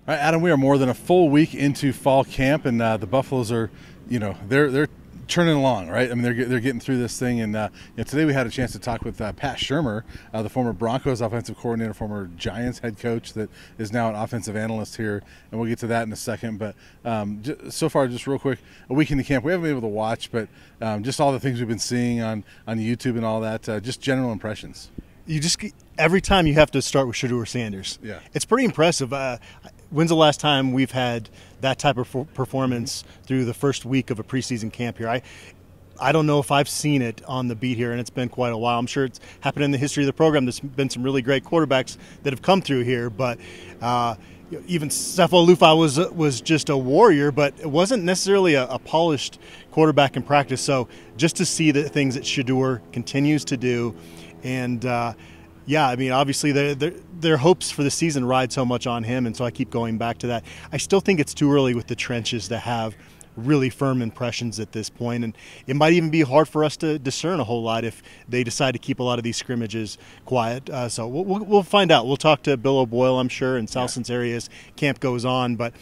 All right, Adam, we are more than a full week into fall camp, and the Buffaloes are, they're churning along, right? I mean, they're getting through this thing, and today we had a chance to talk with Pat Shurmur, the former Broncos offensive coordinator, former Giants head coach that is now an offensive analyst here, and we'll get to that in a second. But so far, just real quick, a week into camp, we haven't been able to watch, but just all the things we've been seeing on YouTube and all that, just general impressions. Every time you have to start with Shurmur Sanders. Yeah, it's pretty impressive. When's the last time we've had that type of performance through the first week of a preseason camp here? I don't know if I've seen it on the beat here, and it's been quite a while. I'm sure it's happened in the history of the program. There's been some really great quarterbacks that have come through here, but even Sefo Lufa was just a warrior, but it wasn't necessarily a polished quarterback in practice. So just to see the things that Shurmur continues to do, and yeah, I mean, obviously their hopes for the season ride so much on him, and so I keep going back to that. I still think it's too early with the trenches to have really firm impressions at this point, and it might even be hard for us to discern a whole lot if they decide to keep a lot of these scrimmages quiet. So we'll find out. We'll talk to Bill O'Boyle, I'm sure, in South Cincinnati area as camp goes on, but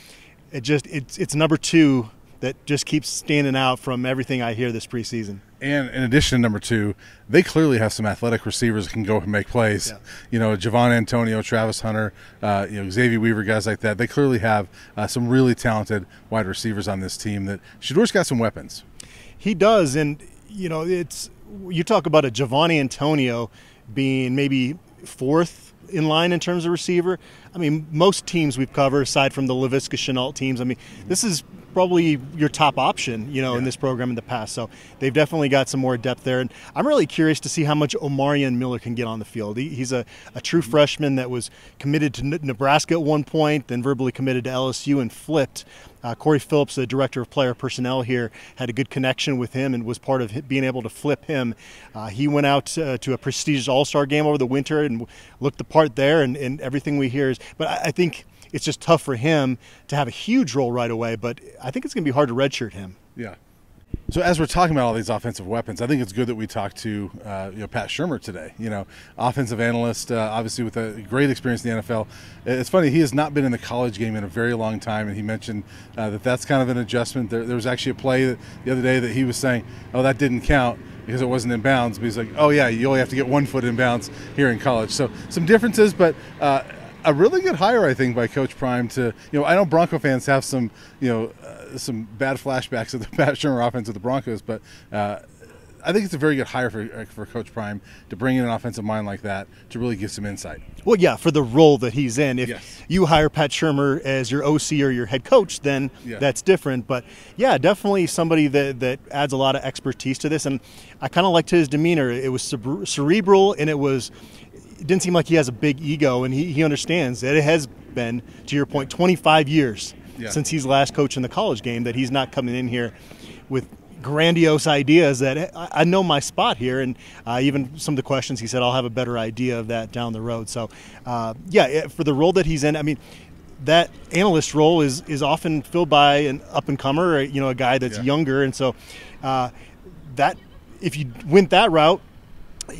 it's number two that just keeps standing out from everything I hear this preseason. And in addition to number two, they clearly have some athletic receivers that can go and make plays. Yeah. Javon Antonio, Travis Hunter, Xavier Weaver, guys like that. They clearly have some really talented wide receivers on this team. That Shurmur's got some weapons. He does, and you talk about a Javon Antonio being maybe fourth in line in terms of receiver. I mean, most teams we've covered, aside from the Laviska Shenault teams, I mean, this is probably your top option, in this program in the past. So they've definitely got some more depth there. And I'm really curious to see how much Omarion Miller can get on the field. He's a true freshman that was committed to Nebraska at one point, then verbally committed to LSU and flipped. Corey Phillips, the director of player personnel here, had a good connection with him and was part of being able to flip him. He went out to a prestigious All-Star game over the winter and looked the part there, and everything we hear is – but I think – it's just tough for him to have a huge role right away, but I think it's going to be hard to redshirt him. Yeah. So as we're talking about all these offensive weapons, I think it's good that we talked to Pat Shurmur today. Offensive analyst, obviously with a great experience in the NFL. It's funny, he has not been in the college game in a very long time, and he mentioned that's kind of an adjustment. There was actually a play the other day that he was saying, oh, that didn't count because it wasn't in bounds. But he's like, oh yeah, you only have to get 1 foot in bounds here in college. So some differences, but a really good hire, I think, by Coach Prime to, I know Bronco fans have some, some bad flashbacks of the Pat Shurmur offense of the Broncos, but I think it's a very good hire for Coach Prime to bring in an offensive mind like that to really give some insight. Well, yeah, for the role that he's in. If you hire Pat Shurmur as your OC or your head coach, then that's different. But, yeah, definitely somebody that adds a lot of expertise to this. And I kind of liked his demeanor. It was cerebral, and it didn't seem like he has a big ego, and he understands that it has been, to your point, 25 years since he's last coached in the college game, that he's not coming in here with grandiose ideas that I know my spot here, and even some of the questions he said, I'll have a better idea of that down the road. So, for the role that he's in, I mean, that analyst role is often filled by an up-and-comer, a guy that's younger, and so that if you went that route,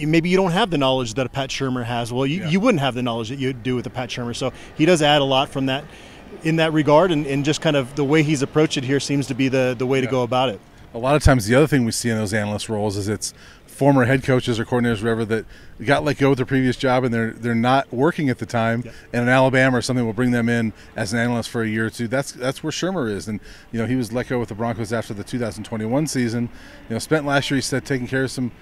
maybe you don't have the knowledge that a Pat Shurmur has. Well, you wouldn't have the knowledge that you do with a Pat Shurmur. So he does add a lot from that in that regard, and just kind of the way he's approached it here seems to be the way to go about it. A lot of times the other thing we see in those analyst roles is it's former head coaches or coordinators, whatever, that got let go with their previous job and they're not working at the time, and in Alabama or something will bring them in as an analyst for a year or two. That's where Shurmur is, and he was let go with the Broncos after the 2021 season. Spent last year, he said, taking care of some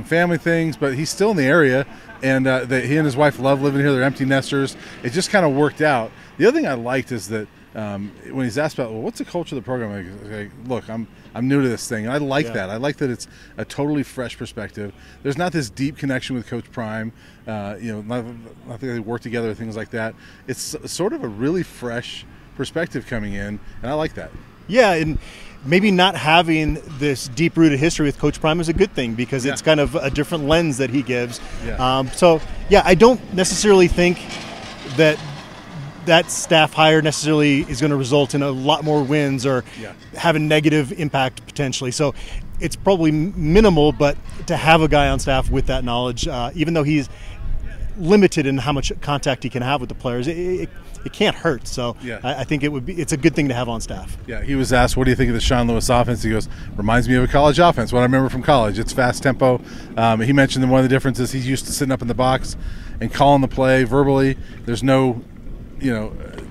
family things, but he's still in the area, and he and his wife love living here. They're empty nesters. It just kind of worked out. The other thing I liked is that when he's asked about, well, what's the culture of the program? Like, look, I'm new to this thing, and I like that. I like that it's a totally fresh perspective. There's not this deep connection with Coach Prime. Not that they work together or things like that. It's sort of a really fresh perspective coming in, and I like that. Yeah, and maybe not having this deep-rooted history with Coach Prime is a good thing, because it's kind of a different lens that he gives. I don't necessarily think that staff hire necessarily is going to result in a lot more wins or have a negative impact potentially. So it's probably minimal, but to have a guy on staff with that knowledge, even though he's limited in how much contact he can have with the players. It can't hurt. So Yeah. I think it's a good thing to have on staff. Yeah, he was asked, what do you think of the Sean Lewis offense? He goes, reminds me of a college offense, what I remember from college. It's fast tempo. He mentioned that one of the differences, he's used to sitting up in the box and calling the play verbally. There's no,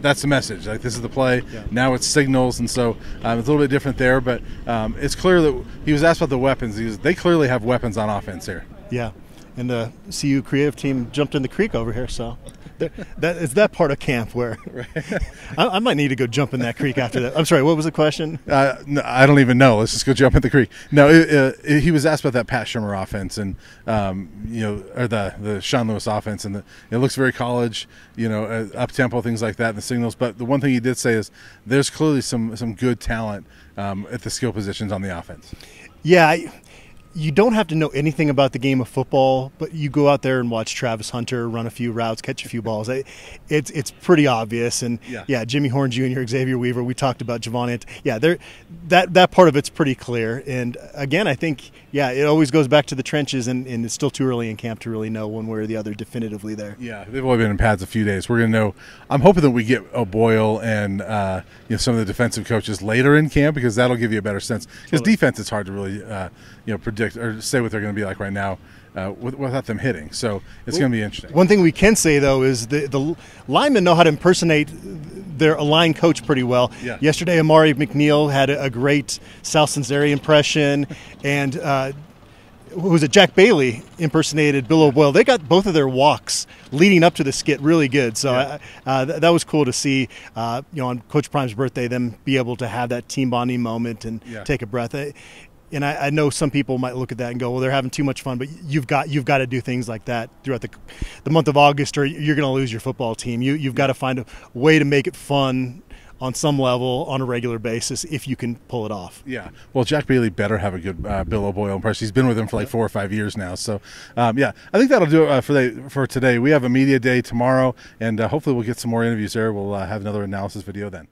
that's the message. Like, this is the play. Yeah. Now it's signals, and so it's a little bit different there. But it's clear that he was asked about the weapons. They clearly have weapons on offense here. Yeah, and the CU creative team jumped in the creek over here, so that part of camp where I might need to go jump in that creek after that. I'm sorry, what was the question? No, I don't even know. Let's just go jump in the creek. No, he was asked about that Pat Shurmur offense and or the Sean Lewis offense, and it looks very college, up tempo, things like that, and the signals. But the one thing he did say is there's clearly some good talent at the skill positions on the offense. Yeah. You don't have to know anything about the game of football, but you go out there and watch Travis Hunter run a few routes, catch a few balls. It's pretty obvious. And yeah, Jimmy Horn Jr., Xavier Weaver, we talked about Javon. Yeah, that part of it's pretty clear. And again, I think, it always goes back to the trenches, and it's still too early in camp to really know one way or the other definitively there. Yeah, they've only been in pads a few days. We're going to know. I'm hoping that we get O'Boyle and some of the defensive coaches later in camp, because that'll give you a better sense. Because defense, it's hard to really predict or say what they're going to be like right now without them hitting. So it's going to be interesting. One thing we can say, though, is the linemen know how to impersonate their aligned coach pretty well. Yeah. Yesterday, Amari McNeil had a great Sal Sanseri impression, and who was it? Jack Bailey impersonated Bill O'Boyle. They got both of their walks leading up to the skit really good. So that was cool to see. On Coach Prime's birthday, them be able to have that team bonding moment and take a breath. And I know some people might look at that and go, well, they're having too much fun, but you've got to do things like that throughout the month of August, or you're going to lose your football team. You've got to find a way to make it fun on some level on a regular basis if you can pull it off. Yeah. Well, Jack Bailey better have a good Bill O'Boyle impression. He's been with him for like 4 or 5 years now. So, I think that'll do it for today. We have a media day tomorrow, and hopefully we'll get some more interviews there. We'll have another analysis video then.